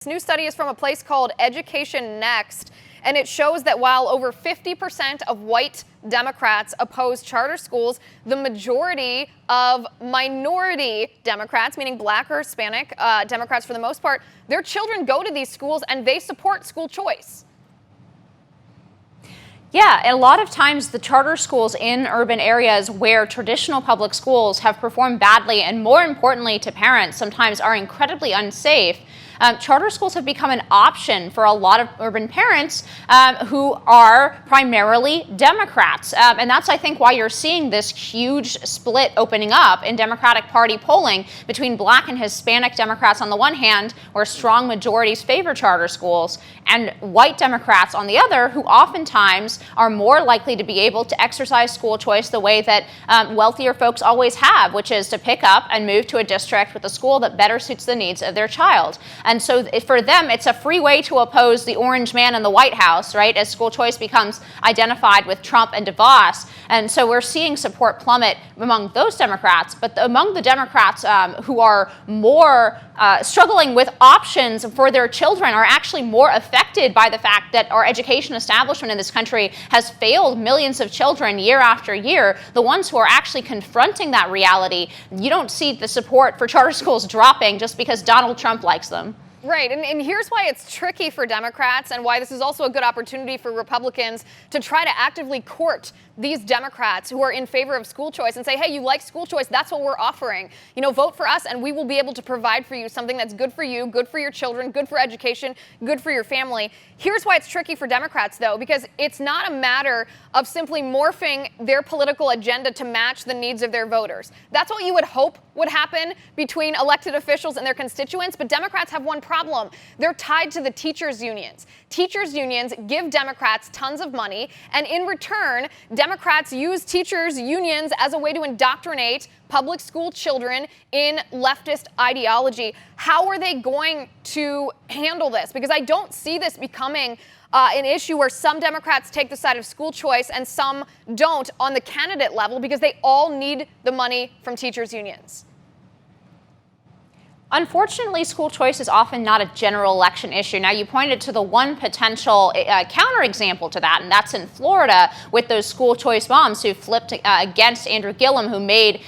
This new study is from a place called Education Next, and it shows that while over 50% of white Democrats oppose charter schools, the majority of minority Democrats, meaning Black or Hispanic Democrats for the most part, their children go to these schools and they support school choice. Yeah, a lot of times the charter schools in urban areas where traditional public schools have performed badly and, more importantly to parents, sometimes are incredibly unsafe, charter schools have become an option for a lot of urban parents who are primarily Democrats. And that's, I think, why you're seeing this huge split opening up in Democratic Party polling between Black and Hispanic Democrats on the one hand, where strong majorities favor charter schools, and white Democrats on the other, who oftentimes are more likely to be able to exercise school choice the way that wealthier folks always have, which is to pick up and move to a district with a school that better suits the needs of their child. And so for them, it's a free way to oppose the orange man in the White House, right, as school choice becomes identified with Trump and DeVos. And so we're seeing support plummet among those Democrats. But among the Democrats who are more struggling with options for their children are actually more affected by the fact that our education establishment in this country has failed millions of children year after year. The ones who are actually confronting that reality, you don't see the support for charter schools dropping just because Donald Trump likes them. Right, and here's why it's tricky for Democrats and why this is also a good opportunity for Republicans to try to actively court these Democrats who are in favor of school choice and say, hey, you like school choice, that's what we're offering. You know, vote for us and we will be able to provide for you something that's good for you, good for your children, good for education, good for your family. Here's why it's tricky for Democrats, though, because it's not a matter of simply morphing their political agenda to match the needs of their voters. That's what you would hope would happen between elected officials and their constituents, but Democrats have one problem. They're tied to the teachers' unions. Teachers' unions give Democrats tons of money, and in return, Democrats use teachers' unions as a way to indoctrinate public school children in leftist ideology. How are they going to handle this? Because I don't see this becoming an issue where some Democrats take the side of school choice and some don't on the candidate level because they all need the money from teachers' unions. Unfortunately, school choice is often not a general election issue. Now, you pointed to the one potential counterexample to that, and that's in Florida with those school choice moms who flipped against Andrew Gillum, who made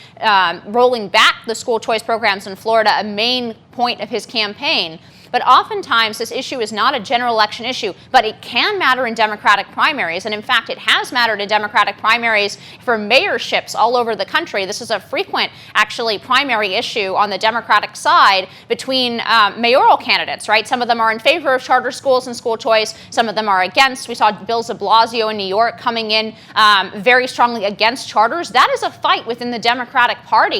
rolling back the school choice programs in Florida a main point of his campaign. But oftentimes, this issue is not a general election issue, but it can matter in Democratic primaries. And in fact, it has mattered in Democratic primaries for mayorships all over the country. This is a frequent, actually, primary issue on the Democratic side between mayoral candidates, right? Some of them are in favor of charter schools and school choice. Some of them are against. We saw Bill de Blasio in New York coming in very strongly against charters. That is a fight within the Democratic Party.